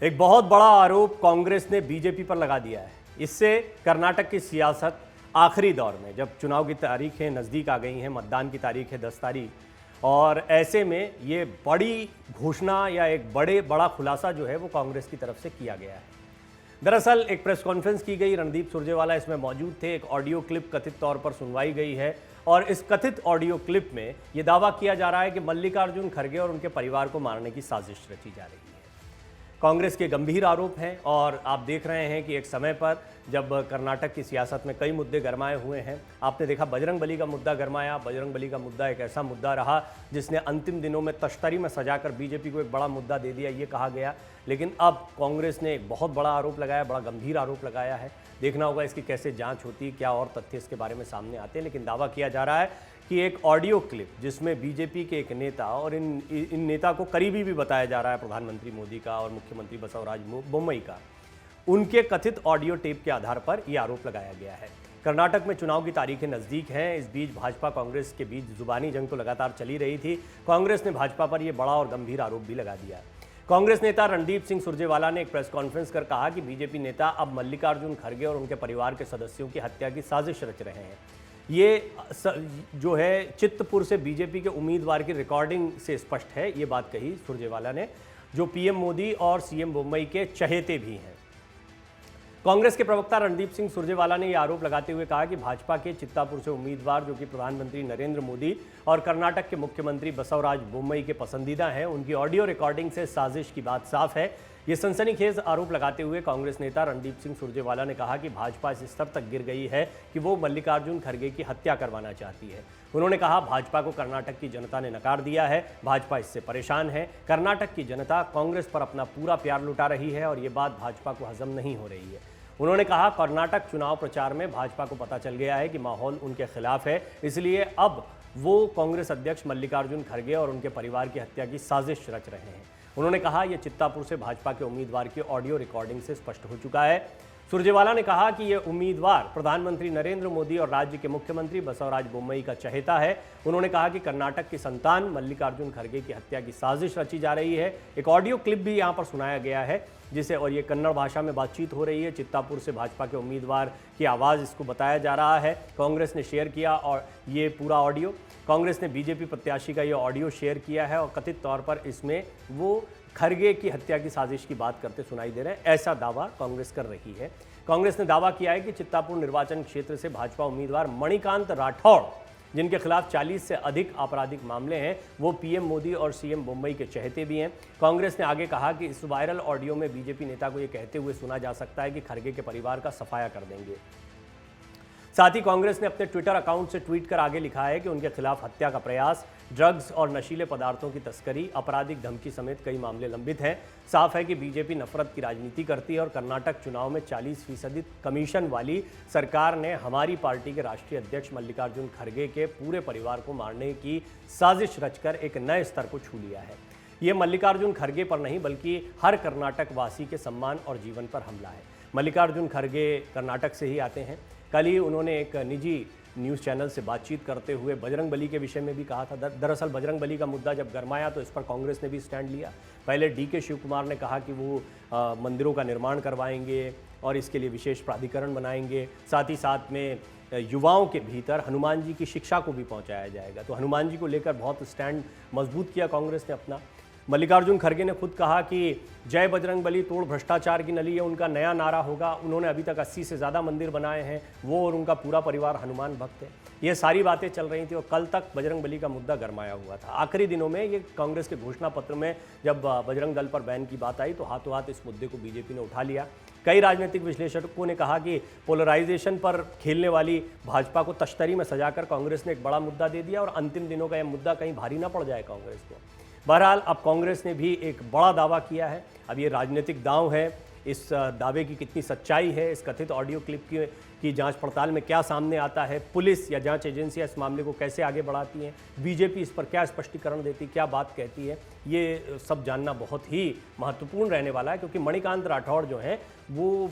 एक बहुत बड़ा आरोप कांग्रेस ने बीजेपी पर लगा दिया है। इससे कर्नाटक की सियासत आखिरी दौर में, जब चुनाव की तारीखें नज़दीक आ गई हैं, मतदान की तारीख है 10 तारीख, और ऐसे में ये बड़ी घोषणा या एक बड़ा खुलासा जो है वो कांग्रेस की तरफ से किया गया है। दरअसल एक प्रेस कॉन्फ्रेंस की गई, रणदीप सुरजेवाला इसमें मौजूद थे। एक ऑडियो क्लिप कथित तौर पर सुनवाई गई है और इस कथित ऑडियो क्लिप में ये दावा किया जा रहा है कि मल्लिकार्जुन खड़गे और उनके परिवार को मारने की साजिश रची जा रही है। कांग्रेस के गंभीर आरोप हैं और आप देख रहे हैं कि एक समय पर जब कर्नाटक की सियासत में कई मुद्दे गरमाए हुए हैं, आपने देखा बजरंगबली का मुद्दा गरमाया। बजरंगबली का मुद्दा एक ऐसा मुद्दा रहा जिसने अंतिम दिनों में तश्तरी में सजाकर बीजेपी को एक बड़ा मुद्दा दे दिया, ये कहा गया। लेकिन अब कांग्रेस ने एक बहुत बड़ा आरोप लगाया, बड़ा गंभीर आरोप लगाया है। देखना होगा इसकी कैसे जांच होती है, क्या और तथ्य इसके बारे में सामने आते हैं। लेकिन दावा किया जा रहा है कि एक ऑडियो क्लिप जिसमें बीजेपी के एक नेता और इन नेता को करीबी भी बताया जा रहा है, प्रधानमंत्री मोदी का और मुख्यमंत्री बसवराज बोम्मई का, उनके कथित ऑडियो टेप के आधार पर यह आरोप लगाया गया है। कर्नाटक में चुनाव की तारीखें नज़दीक हैं। इस बीच भाजपा कांग्रेस के बीच जुबानी जंग तो लगातार चली रही थी। कांग्रेस ने भाजपा पर यह बड़ा और गंभीर आरोप भी लगा दिया। कांग्रेस नेता रणदीप सिंह सुरजेवाला ने एक प्रेस कॉन्फ्रेंस कर कहा कि बीजेपी नेता अब मल्लिकार्जुन खड़गे और उनके परिवार के सदस्यों की हत्या की साजिश रच रहे हैं। ये जो है चित्तपुर से बीजेपी के उम्मीदवार की रिकॉर्डिंग से स्पष्ट है, ये बात कही सुरजेवाला ने, जो पीएम मोदी और सीएम बोम्मई के चहेते भी हैं। कांग्रेस के प्रवक्ता रणदीप सिंह सुरजेवाला ने यह आरोप लगाते हुए कहा कि भाजपा के चित्तापुर से उम्मीदवार, जो कि प्रधानमंत्री नरेंद्र मोदी और कर्नाटक के मुख्यमंत्री बसवराज बोम्मई के पसंदीदा हैं, उनकी ऑडियो रिकॉर्डिंग से साजिश की बात साफ है। ये सनसनीखेज आरोप लगाते हुए कांग्रेस नेता रणदीप सिंह सुरजेवाला ने कहा कि भाजपा इस स्तर तक गिर गई है कि वो मल्लिकार्जुन खड़गे की हत्या करवाना चाहती है। उन्होंने कहा, भाजपा को कर्नाटक की जनता ने नकार दिया है, भाजपा इससे परेशान है। कर्नाटक की जनता कांग्रेस पर अपना पूरा प्यार लुटा रही है और ये बात भाजपा को हजम नहीं हो रही है। उन्होंने कहा, कर्नाटक चुनाव प्रचार में भाजपा को पता चल गया है कि माहौल उनके खिलाफ है, इसलिए अब वो कांग्रेस अध्यक्ष मल्लिकार्जुन खड़गे और उनके परिवार की हत्या की साजिश रच रहे हैं। उन्होंने कहा, यह चित्तापुर से भाजपा के उम्मीदवार की ऑडियो रिकॉर्डिंग से स्पष्ट हो चुका है। सुरजेवाला ने कहा कि यह उम्मीदवार प्रधानमंत्री नरेंद्र मोदी और राज्य के मुख्यमंत्री बसवराज बोम्मई का चहेता है। उन्होंने कहा कि कर्नाटक की संतान मल्लिकार्जुन खड़गे की हत्या की साजिश रची जा रही है। एक ऑडियो क्लिप भी यहां पर सुनाया गया है जिसे, और ये कन्नड़ भाषा में बातचीत हो रही है। चित्तापुर से भाजपा के उम्मीदवार की आवाज़ इसको बताया जा रहा है। कांग्रेस ने शेयर किया और ये पूरा ऑडियो, कांग्रेस ने बीजेपी प्रत्याशी का ये ऑडियो शेयर किया है और कथित तौर पर इसमें वो खड़गे की हत्या की साजिश की बात करते सुनाई दे रहे हैं, ऐसा दावा कांग्रेस कर रही है। कांग्रेस ने दावा किया है कि चित्तापुर निर्वाचन क्षेत्र से भाजपा उम्मीदवार मणिकांत राठौड़, जिनके खिलाफ 40 से अधिक आपराधिक मामले हैं, वो पीएम मोदी और सीएम बोम्मई के चहेते भी हैं। कांग्रेस ने आगे कहा कि इस वायरल ऑडियो में बीजेपी नेता को ये कहते हुए सुना जा सकता है कि खड़गे के परिवार का सफाया कर देंगे। साथ ही कांग्रेस ने अपने ट्विटर अकाउंट से ट्वीट कर आगे लिखा है कि उनके खिलाफ हत्या का प्रयास, ड्रग्स और नशीले पदार्थों की तस्करी, आपराधिक धमकी समेत कई मामले लंबित हैं। साफ है कि बीजेपी नफरत की राजनीति करती है और कर्नाटक चुनाव में 40% कमीशन वाली सरकार ने हमारी पार्टी के राष्ट्रीय अध्यक्ष मल्लिकार्जुन खड़गे के पूरे परिवार को मारने की साजिश रचकर एक नए स्तर को छू लिया है। ये मल्लिकार्जुन खड़गे पर नहीं बल्कि हर कर्नाटक वासी के सम्मान और जीवन पर हमला है। मल्लिकार्जुन खड़गे कर्नाटक से ही आते हैं। कल ही उन्होंने एक निजी न्यूज़ चैनल से बातचीत करते हुए बजरंगबली के विषय में भी कहा था। दरअसल बजरंगबली का मुद्दा जब गरमाया तो इस पर कांग्रेस ने भी स्टैंड लिया। पहले डीके शिव कुमार ने कहा कि वो मंदिरों का निर्माण करवाएंगे और इसके लिए विशेष प्राधिकरण बनाएंगे, साथ ही साथ में युवाओं के भीतर हनुमान जी की शिक्षा को भी पहुंचाया जाएगा। तो हनुमान जी को लेकर बहुत स्टैंड मजबूत किया कांग्रेस ने अपना। मल्लिकार्जुन खड़गे ने खुद कहा कि जय बजरंगबली तोड़ भ्रष्टाचार की नली, ये उनका नया नारा होगा। उन्होंने अभी तक 80 से ज़्यादा मंदिर बनाए हैं, वो और उनका पूरा परिवार हनुमान भक्त है। ये सारी बातें चल रही थी और कल तक बजरंगबली का मुद्दा गरमाया हुआ था। आखिरी दिनों में ये कांग्रेस के घोषणा पत्र में जब बजरंग दल पर बैन की बात आई तो हाथों हाथ इस मुद्दे को बीजेपी ने उठा लिया। कई राजनीतिक विश्लेषकों ने कहा कि पोलराइजेशन पर खेलने वाली भाजपा को तश्तरी में सजाकर कांग्रेस ने एक बड़ा मुद्दा दे दिया और अंतिम दिनों का यह मुद्दा कहीं भारी ना पड़ जाए कांग्रेस को। बहरहाल अब कांग्रेस ने भी एक बड़ा दावा किया है। अब ये राजनीतिक दांव है, इस दावे की कितनी सच्चाई है, इस कथित ऑडियो क्लिप की जांच पड़ताल में क्या सामने आता है, पुलिस या जांच एजेंसियां इस मामले को कैसे आगे बढ़ाती हैं, बीजेपी इस पर क्या स्पष्टीकरण देती, क्या बात कहती है, ये सब जानना बहुत ही महत्वपूर्ण रहने वाला है। क्योंकि मणिकांत राठौड़ जो हैं वो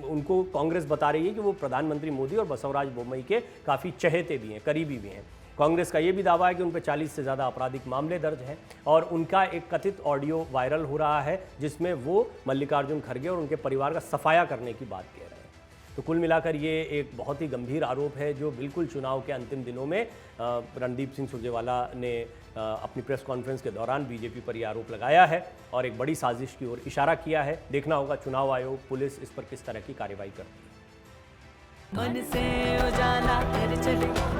उनको कांग्रेस बता रही है कि वो प्रधानमंत्री मोदी और बसवराज बोम्मई के काफ़ी चहेते भी हैं, करीबी भी हैं। कांग्रेस का ये भी दावा है कि उन पर 40 से ज़्यादा आपराधिक मामले दर्ज हैं और उनका एक कथित ऑडियो वायरल हो रहा है जिसमें वो मल्लिकार्जुन खड़गे और उनके परिवार का सफाया करने की बात कह रहे हैं। तो कुल मिलाकर ये एक बहुत ही गंभीर आरोप है जो बिल्कुल चुनाव के अंतिम दिनों में रणदीप सिंह सुरजेवाला ने अपनी प्रेस कॉन्फ्रेंस के दौरान बीजेपी पर यह आरोप लगाया है और एक बड़ी साजिश की ओर इशारा किया है। देखना होगा चुनाव आयोग, पुलिस इस पर किस तरह की कार्रवाई करती है। मन से उजाला कर चले